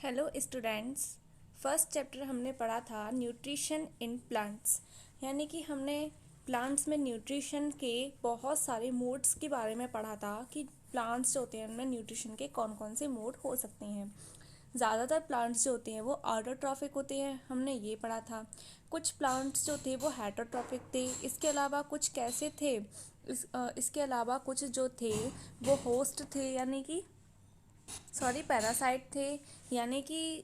Hello students. First chapter हमने पढ़ा था न्यूट्रिशन इन प्लांट्स, यानी कि हमने प्लांट्स में न्यूट्रिशन के बहुत सारे मोड्स के बारे में पढ़ा था कि प्लांट्स जो होते हैं उनमें न्यूट्रिशन के कौन कौन से मोड हो सकते हैं। ज़्यादातर प्लांट्स जो होते हैं वो ऑटोट्रॉफिक होते हैं, हमने ये पढ़ा था। कुछ प्लांट्स जो थे वो हेटरोट्रॉफिक थे। इसके अलावा कुछ कैसे थे, इसके अलावा कुछ जो थे वो होस्ट थे, यानी कि पैरासाइट थे, यानी कि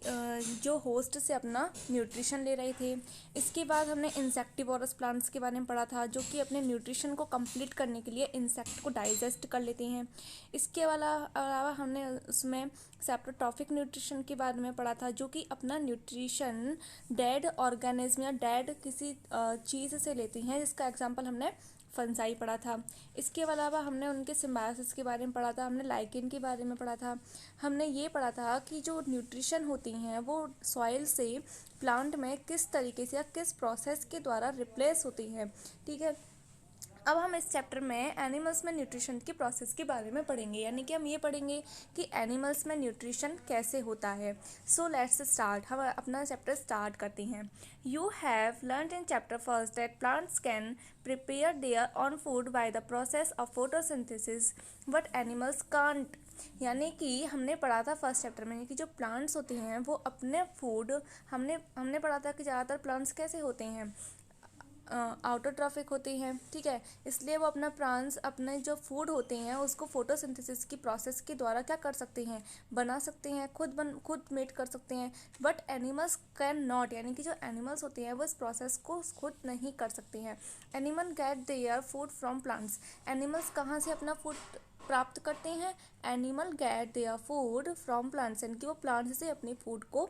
जो होस्ट से अपना न्यूट्रिशन ले रहे थे। इसके बाद हमने इंसेक्टिवोरस प्लांट्स के बारे में पढ़ा था, जो कि अपने न्यूट्रिशन को कंप्लीट करने के लिए इंसेक्ट को डाइजेस्ट कर लेते हैं। इसके अलावा हमने उसमें सेप्रोट्रॉफिक न्यूट्रिशन के बारे में पढ़ा था, जो कि अपना न्यूट्रिशन डेड ऑर्गेनिज्म या डेड किसी चीज़ से लेते हैं, जिसका एग्जाम्पल हमने फंजाई पढ़ा था। इसके अलावा हमने उनके सिम्बायोसिस के बारे में पढ़ा था, हमने लाइकेन के बारे में पढ़ा था। हमने ये पढ़ा था कि जो न्यूट्रिशन होती हैं वो सॉइल से प्लांट में किस तरीके से या किस प्रोसेस के द्वारा रिप्लेस होती हैं। ठीक है, अब हम इस चैप्टर में एनिमल्स में न्यूट्रिशन की प्रोसेस के बारे में पढ़ेंगे, यानी कि हम ये पढ़ेंगे कि एनिमल्स में न्यूट्रिशन कैसे होता है। सो लेट्स स्टार्ट, हम अपना चैप्टर स्टार्ट करते हैं। You have learned in chapter first that plants can prepare their on food by the process of photosynthesis but animals can't. यानी कि हमने पढ़ा था फर्स्ट चैप्टर में कि जो प्लांट्स होते हैं वो अपने फूड, हमने पढ़ा था कि ज़्यादातर प्लांट्स कैसे होते हैं, ऑटोट्रॉफिक होती हैं। ठीक है, इसलिए वो अपना प्रांस अपने जो फूड होते हैं उसको फोटोसिंथेसिस की प्रोसेस के द्वारा क्या कर सकते हैं, बना सकते हैं, खुद मेट कर सकते हैं। बट एनिमल्स कैन नॉट, यानी कि जो एनिमल्स होते हैं वो इस प्रोसेस को खुद नहीं कर सकते हैं। Animal gate their food from plants. Animals कहाँ से अपना फूड प्राप्त करते हैं? Animal gate their food from plants, यानी कि वो प्लांट्स से अपने फूड को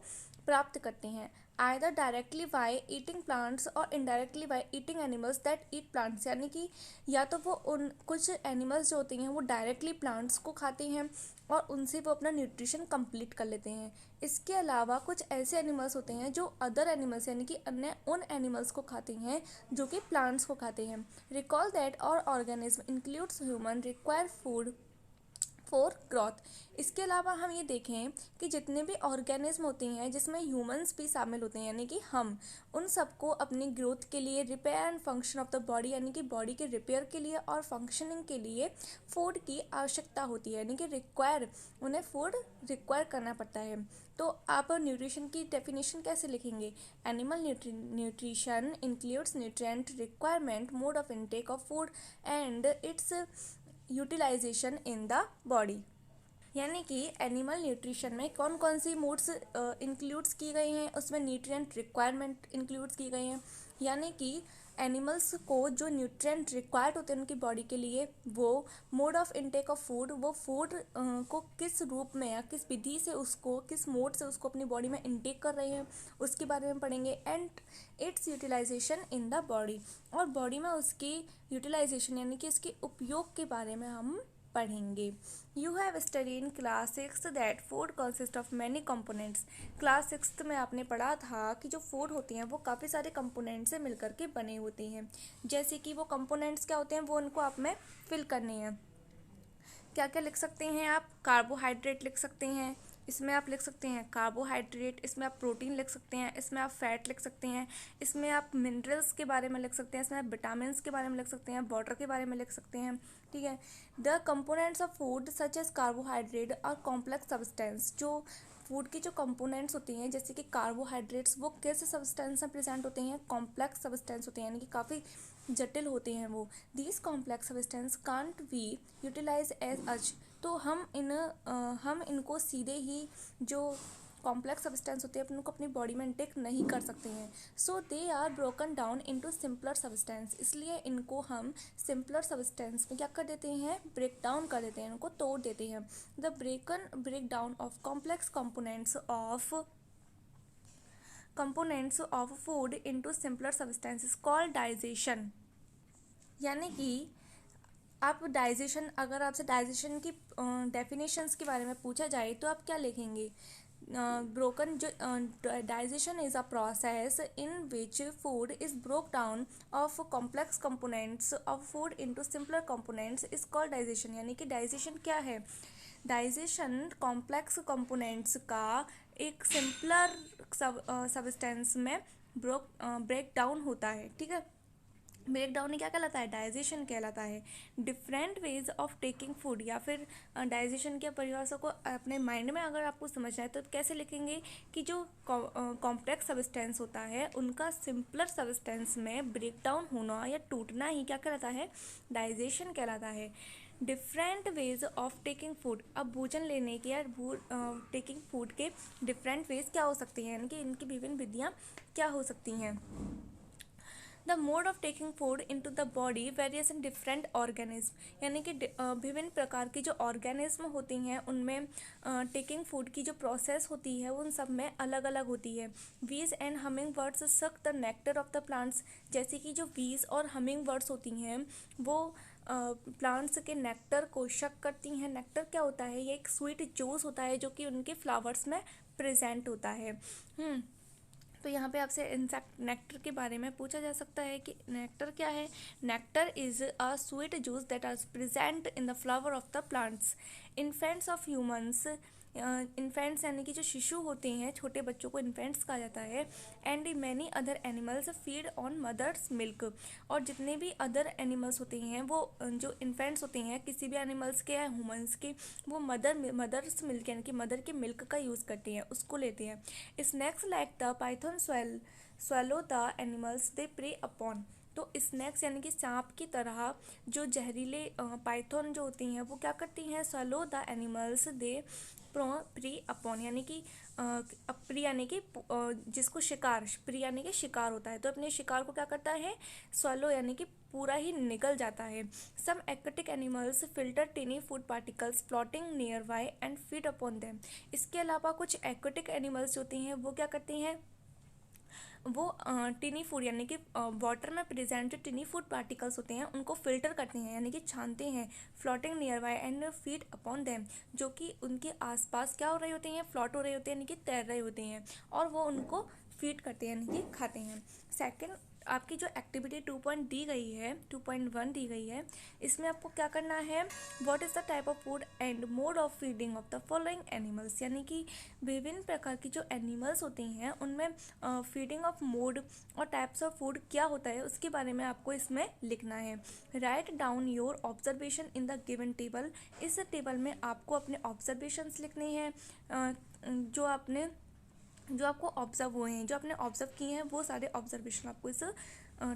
प्राप्त करते हैं। Either directly by eating plants और indirectly by eating animals that eat plants, यानी कि या तो वो उन कुछ एनिमल्स जो होते हैं वो डायरेक्टली प्लांट्स को खाते हैं और उनसे वो अपना न्यूट्रिशन कंप्लीट कर लेते हैं। इसके अलावा कुछ ऐसे एनिमल्स होते हैं जो अदर एनिमल्स, यानी कि अन्य उन एनिमल्स को खाते हैं जो कि प्लांट्स को खाते हैं। रिकॉल दैट और organism includes human require food for growth. इसके अलावा हम ये देखें कि जितने भी ऑर्गेनिज्म होते हैं जिसमें ह्यूमंस भी शामिल होते हैं, यानी कि हम, उन सबको अपनी ग्रोथ के लिए, repair and function of the body, यानी कि बॉडी के रिपेयर के लिए और फंक्शनिंग के लिए फूड की आवश्यकता होती है, यानी कि उन्हें फूड रिक्वायर करना पड़ता है। तो आप न्यूट्रिशन की डेफिनेशन कैसे लिखेंगे? Animal nutrition includes nutrient requirement, mode of intake of food and its utilization in the body. यानी कि एनिमल न्यूट्रिशन में कौन कौन सी मोड्स इंक्लूड्स की गई हैं, उसमें न्यूट्रिएंट रिक्वायरमेंट इंक्लूड्स की गई हैं, यानी कि एनिमल्स को जो न्यूट्रिएंट रिक्वायर्ड होते हैं उनकी बॉडी के लिए, वो mode of intake of food, वो फूड को किस रूप में या किस विधि से उसको, किस मोड से उसको अपनी बॉडी में इनटेक कर रहे हैं, उसके बारे में पढ़ेंगे। And its utilization in the body, और बॉडी में उसकी यूटिलाइजेशन यानी कि उसके उपयोग के बारे में हम पढ़ेंगे। You have study in class 6 that food consist of many components. Class 6 में आपने पढ़ा था कि जो फूड होती हैं वो काफ़ी सारे कंपोनेंट से मिलकर के बने होते हैं। जैसे कि वो कंपोनेंट्स क्या होते हैं वो उनको आप में फिल करने हैं। क्या क्या लिख सकते हैं आप? कार्बोहाइड्रेट लिख सकते हैं, इसमें आप लिख सकते हैं कार्बोहाइड्रेट, इसमें आप प्रोटीन लिख सकते हैं, इसमें आप फैट लिख सकते हैं, इसमें आप मिनरल्स के बारे में लिख सकते हैं, इसमें आप विटामिन्स के बारे में लिख सकते हैं, वाटर के बारे में लिख सकते हैं। ठीक है, the components of food such as carbohydrate और कॉम्प्लेक्स सब्सटेंस। जो फूड की जो कंपोनेंट्स होती हैं जैसे कि कार्बोहाइड्रेट्स, वो कैसे सब्सटेंस में प्रेजेंट होते हैं? कॉम्प्लेक्स सब्सटेंस होते हैं, यानी कि काफ़ी जटिल होते हैं वो। These complex substance can't be utilize as such. तो हम इनको सीधे ही जो कॉम्प्लेक्स सब्सटेंस होते हैं अपन उनको अपनी बॉडी में इंटेक नहीं कर सकते हैं। So they are broken down into simpler substance, इसलिए इनको हम सिंपलर सब्सटेंस में क्या कर देते हैं? ब्रेक डाउन कर देते हैं, इनको तोड़ देते हैं। The break down of complex components of food into simpler substances called digestion। यानी कि आप डाइजेशन, अगर आपसे डाइजेशन की डेफिनेशंस के बारे में पूछा जाए तो आप क्या लिखेंगे? ब्रोकन जो digestion is a process in which food is broke down of complex components of food into simpler components is called digestion. यानी कि डाइजेशन क्या है? डाइजेशन कॉम्प्लेक्स कंपोनेंट्स का एक सिंपलर सब्सटेंस में ब्रेक डाउन होता है। ठीक है, ब्रेक डाउन क्या कहलाता है? डाइजेशन कहलाता है। Different ways of taking food, या फिर डाइजेशन के परिभाषा को अपने माइंड में अगर आपको समझना है तो कैसे लिखेंगे कि जो कॉम्प्लेक्स सब्सटेंस होता है उनका सिंपलर सब्सटेंस में ब्रेक डाउन होना या टूटना ही क्या कहलाता है? डाइजेशन कहलाता है। Different ways of taking food, अब भोजन लेने के या टेकिंग फूड के डिफरेंट वेज क्या हो सकती हैं, यानी कि इनकी विभिन्न विधियाँ क्या हो सकती हैं। The mode of taking food into the body various in different organism, यानी कि विभिन्न प्रकार की जो ऑर्गेनिज्म होती हैं उनमें टेकिंग फूड की जो प्रोसेस होती है उन सब में अलग अलग होती है। बीज and humming birds suck the nectar of the plants, जैसे कि जो बीज और हमिंग बर्ड्स होती हैं वो प्लांट्स के नेक्टर को शक करती हैं। नेक्टर क्या होता है? ये एक स्वीट जूस होता है जो कि उनके फ्लावर्स में प्रेजेंट होता है। तो यहाँ पे आपसे इंसेक्ट नेक्टर के बारे में पूछा जा सकता है कि नेक्टर क्या है। Nectar is a sweet juice that are present in the flower of the plants. Infants of humans, infants यानी कि जो शिशु होते हैं, छोटे बच्चों को इन्फेंट्स कहा जाता है। And many other animals feed on mother's milk, और जितने भी अदर एनिमल्स होते हैं वो जो इन्फेंट्स होते हैं किसी भी एनिमल्स के या ह्यूमंस के, वो मदर्स मिल्क यानी कि मदर के मिल्क का यूज़ करते हैं, उसको लेते हैं। Snakes like the python swallow the animals they prey upon, तो स्नैक्स यानी कि सांप की तरह जो जहरीले पाइथन जो होती हैं वो क्या करती हैं? swallow the animals they pre upon, यानी कि प्री यानी कि जिसको शिकार, प्री यानी कि शिकार होता है, तो अपने शिकार को क्या करता है? स्वलो यानी कि पूरा ही निगल जाता है। Some aquatic animals filter tiny food particles floating nearby and feed upon them. इसके अलावा कुछ एक्वेटिक एनिमल्स होती हैं वो क्या करती हैं? वो टिनी फूड यानी कि वाटर में प्रेजेंट जो टिनी फूड पार्टिकल्स होते हैं उनको फिल्टर करते हैं, यानी कि छानते हैं। Floating nearby and feed upon them, जो कि उनके आसपास क्या हो रहे होते हैं? फ्लोट हो रहे होते हैं, यानी कि तैर रहे होते हैं, और वो उनको फीड करते हैं यानी कि खाते हैं। सेकंड, आपकी जो एक्टिविटी 2.1 दी गई है, इसमें आपको क्या करना है? What is the type of food and mode of feeding of the following animals, यानी कि विभिन्न प्रकार की जो एनिमल्स होती हैं उनमें फीडिंग ऑफ मोड और टाइप्स ऑफ फूड क्या होता है उसके बारे में आपको इसमें लिखना है। Write down your observation in the given table, इस टेबल में आपको अपने ऑब्जर्वेशंस लिखने हैं, जो आपको ऑब्जर्व हुए हैं, जो आपने ऑब्जर्व किए हैं वो सारे ऑब्जर्वेशन आपको इस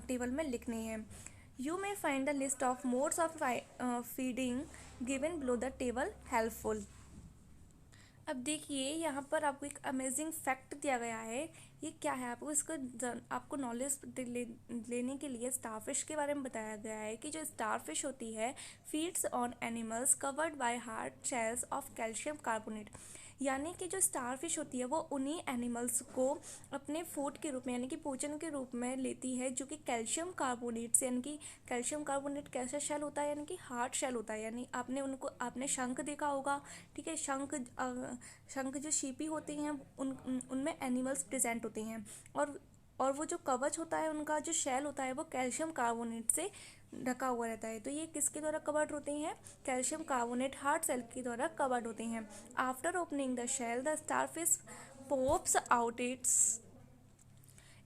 टेबल में लिखने हैं। You may find the list of modes of feeding given below the table helpful. अब देखिए यहाँ पर आपको एक अमेजिंग फैक्ट दिया गया है। ये क्या है? आपको नॉलेज लेने के लिए स्टारफिश के बारे में बताया गया है कि जो स्टारफिश होती है feeds on animals covered by hard shells of calcium carbonate, यानी कि जो स्टारफिश होती है वो उन्हीं एनिमल्स को अपने फूड के रूप में यानी कि भोजन के रूप में लेती है जो कि कैल्शियम कार्बोनेट से, यानी कि कैल्शियम कार्बोनेट कैसा शेल होता है? यानी कि हार्ड शेल होता है। यानी आपने शंख देखा होगा, ठीक है, शंख जो शीपी होती हैं उनमें एनिमल्स प्रेजेंट होते हैं, और वो जो कवच होता है उनका जो शेल होता है वो कैल्शियम कार्बोनेट से ढका हुआ रहता है। तो ये किसके द्वारा कवर्ड होते हैं? कैल्शियम कार्बोनेट हार्ड शेल के द्वारा कवर्ड होते हैं। After opening the shell the pops out its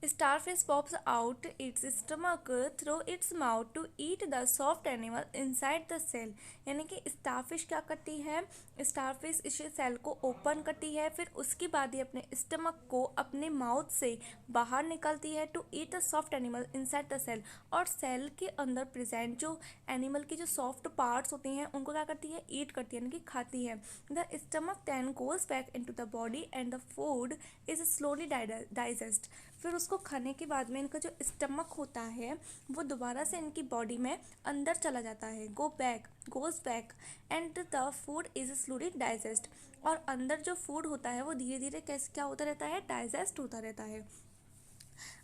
Starfish pops out its stomach through its mouth to eat the soft animal inside the shell, यानी कि स्टारफिश क्या करती है? स्टारफिश इस सेल को ओपन करती है, फिर उसके बाद ही अपने स्टमक को अपने माउथ से बाहर निकलती है to eat the soft animal inside the shell, और सेल के अंदर प्रेजेंट जो एनिमल की जो सॉफ्ट पार्ट्स होते हैं उनको क्या करती है? ईट करती है, यानी कि खाती है। The stomach then goes back into the body and the food is slowly digest, फिर उसको खाने के बाद में इनका जो स्टमक होता है वो दोबारा से इनकी बॉडी में अंदर चला जाता है, goes back and the food is slowly digest, और अंदर जो फूड होता है वो धीरे धीरे कैसे क्या होता रहता है? डाइजेस्ट होता रहता है।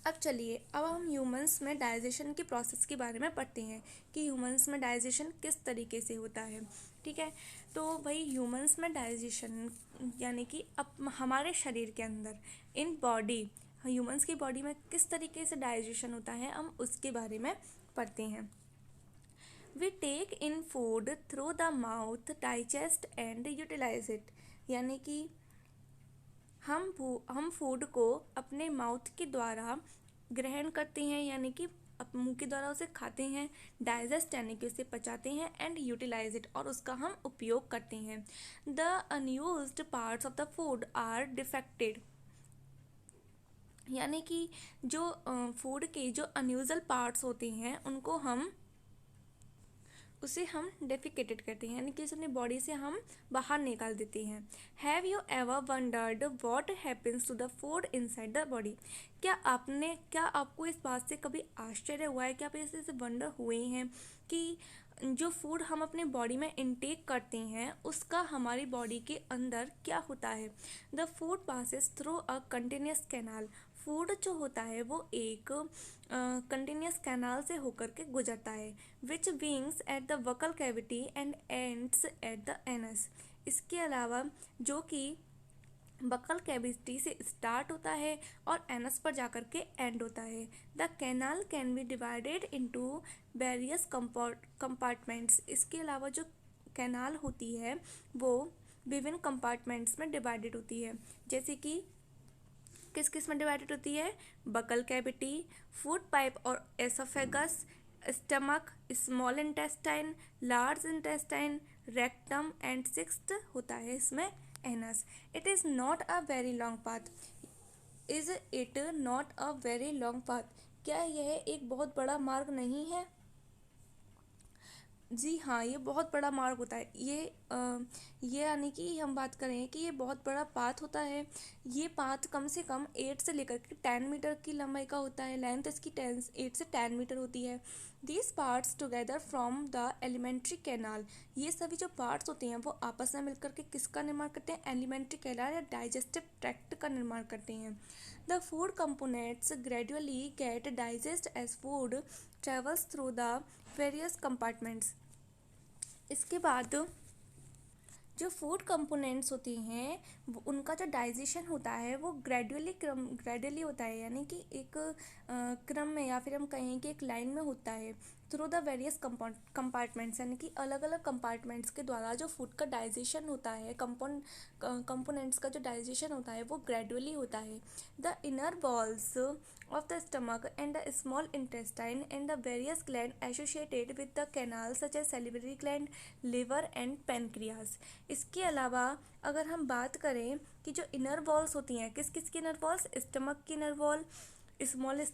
अब चलिए, अब हम ह्यूमंस में डाइजेशन की प्रोसेस के बारे में पढ़ते हैं कि ह्यूमंस में डाइजेशन किस तरीके से होता है। ठीक है, तो भाई ह्यूमंस में डाइजेशन यानी कि अब हमारे शरीर के अंदर इन बॉडी ह्यूमंस की बॉडी में किस तरीके से डाइजेशन होता है हम उसके बारे में पढ़ते हैं। We take in food through the mouth, digest and utilize it, यानी कि हम फूड को अपने माउथ के द्वारा ग्रहण करते हैं, यानी कि मुंह के द्वारा उसे खाते हैं, डाइजेस्ट यानी कि उसे पचाते हैं, एंड यूटिलाइज इट और उसका हम उपयोग करते हैं। The unused parts of the food are defecated, यानी कि जो फूड के जो अनयूजल पार्ट्स होते हैं उसे हम डेफिकेटेड करते हैं, यानी कि उसे अपनी बॉडी से हम बाहर निकाल देते हैं। Have you ever wondered what happens to the food inside the body? क्या आपको इस बात से कभी आश्चर्य हुआ है, क्या आप ऐसे वंडर हुए हैं कि जो फूड हम अपने बॉडी में इनटेक करते हैं उसका हमारी बॉडी के अंदर क्या होता है? The food passes through a continuous canal, food जो होता है वो एक कंटिन्यूस कैनाल से होकर के गुजरता है, which wings at the vocal cavity and ends at the anus. इसके अलावा जो कि बकल कैविटी से स्टार्ट होता है और एनस पर जाकर के एंड होता है। The canal can be divided into various compartments, इसके अलावा जो कैनाल होती है वो विभिन्न कंपार्टमेंट्स में डिवाइडेड होती है, जैसे कि किस किस में डिवाइडेड होती है? बकल कैविटी, फूड पाइप और oesophagus, stomach, small intestine, large intestine, rectum and sixth होता है इसमें anus. It is not a very long path, is it not a very long path, क्या यह एक बहुत बड़ा मार्ग नहीं है? जी हाँ, ये बहुत बड़ा मार्ग होता है। ये यानी कि हम बात करें कि ये बहुत बड़ा पाथ होता है। ये पाथ कम से कम 8 से लेकर के 10 मीटर की लंबाई का होता है, लेंथ इसकी 8 से 10 मीटर होती है। These parts together from the alimentary canal, ये सभी जो पार्ट्स होते हैं वो आपस में मिलकर के किसका निर्माण करते हैं? एलिमेंट्री कैनाल या डाइजेस्टिव ट्रैक्ट का निर्माण करते हैं। The food components gradually get digest as food travels through the various compartments. इसके बाद जो फूड कंपोनेंट्स होती हैं उनका जो डाइजेशन होता है वो ग्रेजुअली होता है, यानी कि एक क्रम में, या फिर हम कहें कि एक लाइन में होता है, थ्रू द वेरियस कंपार्टमेंट्स, यानी कि अलग अलग कंपार्टमेंट्स के द्वारा जो फूड का डाइजेशन होता है, कंपोनेंट्स का जो डाइजेशन होता है वो ग्रेजुअली होता है। The inner walls of the stomach and the small intestine and the various glands associated with the canal such as salivary gland, liver and pancreas। इसके अलावा अगर हम बात करें कि जो इनर वॉल्स होती हैं, किस किस की इनर वॉल्स? स्टमक की इनर वॉल, स्मॉल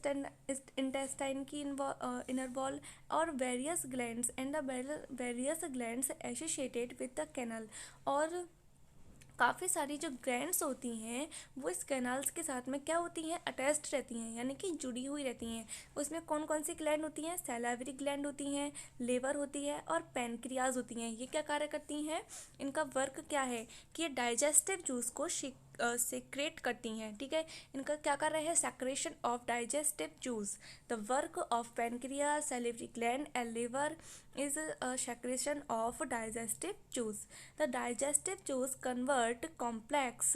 इंटेस्टाइन की इनर वॉल और various glands and the various glands associated with the canal, और काफ़ी सारी जो ग्लैंड्स होती हैं वो इस कैनाल्स के साथ में क्या होती हैं? अटैच्ड रहती हैं, यानी कि जुड़ी हुई रहती हैं। उसमें कौन कौन सी ग्लैंड होती हैं? सैलावरी ग्लैंड होती हैं, लेवर होती है और पैनक्रियाज होती हैं। ये क्या कार्य करती हैं? इनका वर्क क्या है कि ये डाइजेस्टिव जूस को सेक्रेट करती हैं, ठीक है। इनका क्या कार्य है? Secretion of digestive juice. The work of pancreas, salivary gland and liver is a secretion of digestive juice. The digestive juice convert complex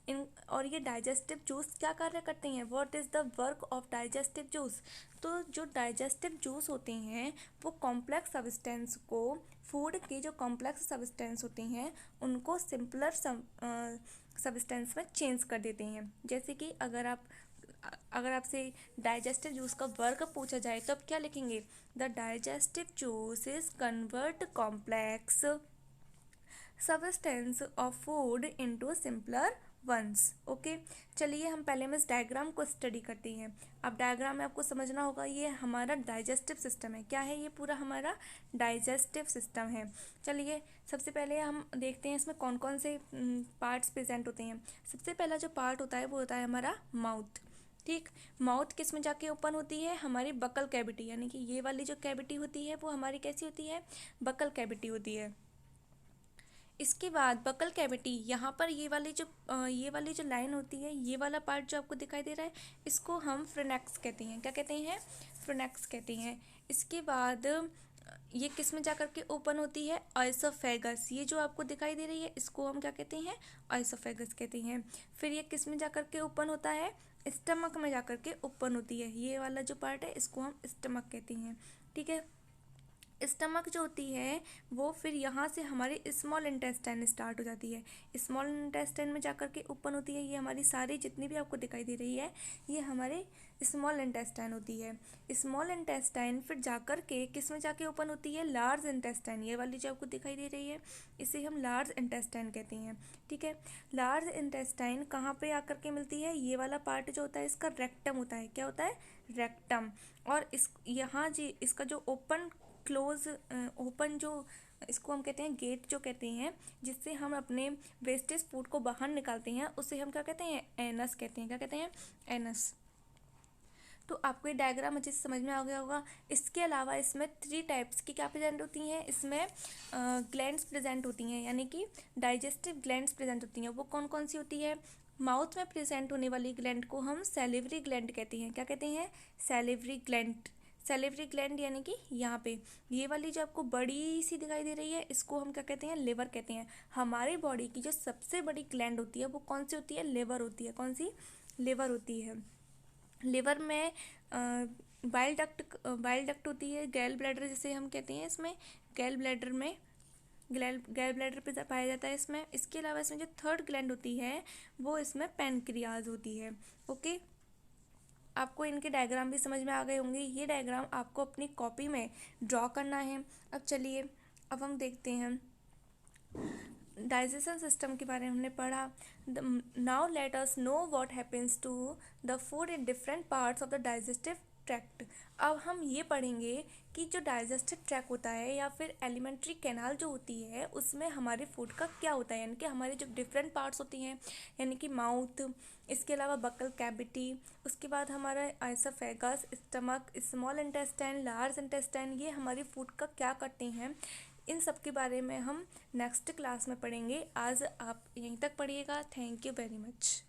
in, और ये डाइजेस्टिव जूस क्या कार्य करते हैं? What is the work of digestive juice? तो जो digestive juice होते हैं वो कॉम्प्लेक्स सब्सटेंस को, फूड के जो कॉम्प्लेक्स सब्सटेंस होते हैं उनको सिंपलर सब्सटेंस में चेंज कर देते हैं। जैसे कि अगर आपसे डाइजेस्टिव जूस का वर्क पूछा जाए तो आप क्या लिखेंगे? The digestive juice is convert complex substance of food into simpler ones. Okay, चलिए हम पहले में इस डायग्राम को स्टडी करते हैं। अब डायग्राम में आपको समझना होगा ये हमारा डाइजेस्टिव सिस्टम है। क्या है? ये पूरा हमारा डाइजेस्टिव सिस्टम है। चलिए सबसे पहले हम देखते हैं इसमें कौन कौन से पार्ट्स प्रेजेंट होते हैं। सबसे पहला जो पार्ट होता है वो होता है हमारा माउथ, ठीक। माउथ किस में जाके ओपन होती है? हमारी बकल कैविटी, यानी कि ये वाली जो कैविटी होती है वो हमारी कैसी होती है? बकल कैविटी होती है। इसके बाद बकल कैविटी, यहाँ पर ये वाली जो लाइन होती है, ये वाला पार्ट जो आपको दिखाई दे रहा है इसको हम फ्रोनेक्स कहते हैं। क्या कहते हैं? फ्रोनेक्स कहते हैं। इसके बाद ये किस में जाकर के ओपन होती है? आइसोफेगस, ये जो आपको दिखाई दे रही है इसको हम क्या कहते हैं? आइसोफेगस कहते हैं। फिर ये किस में जाकर के ओपन होता है? स्टमक में जाकर के ओपन होती है। ये वाला जो पार्ट है इसको हम स्टमक कहते हैं, ठीक है। स्टमक जो होती है वो फिर यहाँ से हमारे स्मॉल इंटेस्टाइन स्टार्ट हो जाती है। स्मॉल इंटेस्टाइन में जाकर के ओपन होती है। ये हमारी सारी जितनी भी आपको दिखाई दे रही है ये हमारे स्मॉल इंटेस्टाइन होती है। स्मॉल इंटेस्टाइन फिर जाकर के किस में जाके ओपन होती है, लार्ज इंटेस्टाइन। ये वाली जो आपको दिखाई दे रही है इसे हम लार्ज इंटेस्टाइन कहते हैं। ठीक है, लार्ज इंटेस्टाइन कहाँ पे आकर के मिलती है, ये वाला पार्ट जो होता है इसका रेक्टम होता है। क्या होता है, रेक्टम। और इस यहाँ जी इसका जो ओपन क्लोज ओपन जो इसको हम कहते हैं गेट जो कहते हैं, जिससे हम अपने वेस्टेज फूड को बाहर निकालते हैं, उसे हम क्या कहते हैं, एनस कहते हैं। क्या कहते हैं, एनस। तो आपको ये डायग्राम अच्छे से समझ में आ गया होगा। इसके अलावा इसमें 3 टाइप्स की क्या प्रेजेंट होती हैं, इसमें ग्लैंड्स प्रेजेंट होती हैं, यानी कि डाइजेस्टिव ग्लैंड्स प्रेजेंट होती हैं। वो कौन कौन सी होती है, माउथ में प्रेजेंट होने वाली ग्लैंड को हम सैलिवरी ग्लैंड कहते हैं। क्या कहते हैं, सैलिवरी ग्लैंड। सैलिवरी ग्लैंड यानी कि यहाँ पे ये वाली जो आपको बड़ी सी दिखाई दे रही है इसको हम क्या कहते हैं, लिवर कहते हैं। हमारी बॉडी की जो सबसे बड़ी ग्लैंड होती है वो कौन सी होती है, लिवर होती है। कौन सी, लिवर होती है। लिवर में बाइल डक्ट होती है, गैल ब्लैडर जिसे हम कहते हैं। इसमें गैल ब्लैडर में गैल ब्लैडर पे पाया जाता है इसमें। इसके अलावा इसमें जो थर्ड ग्लैंड होती है वो इसमें पैनक्रियाज होती है। ओके, आपको इनके डायग्राम भी समझ में आ गए होंगे। ये डायग्राम आपको अपनी कॉपी में ड्रॉ करना है। अब चलिए अब हम देखते हैं डाइजेशन सिस्टम के बारे में हमने पढ़ा। Now let us know what happens to the food in different parts of the digestive tract. अब हम ये पढ़ेंगे कि जो डाइजेस्टिव ट्रैक होता है या फिर एलिमेंट्री कैनाल जो होती है उसमें हमारे फूड का क्या होता है, यानी कि हमारे जो डिफरेंट पार्ट्स होती हैं, यानी कि माउथ, इसके अलावा बकल कैविटी, उसके बाद हमारा oesophagus, stomach, small intestine, large intestine, ये हमारी फूड का क्या करते हैं, इन सब के बारे में हम नेक्स्ट क्लास में पढ़ेंगे। आज आप यहीं तक पढ़िएगा। Thank you very much.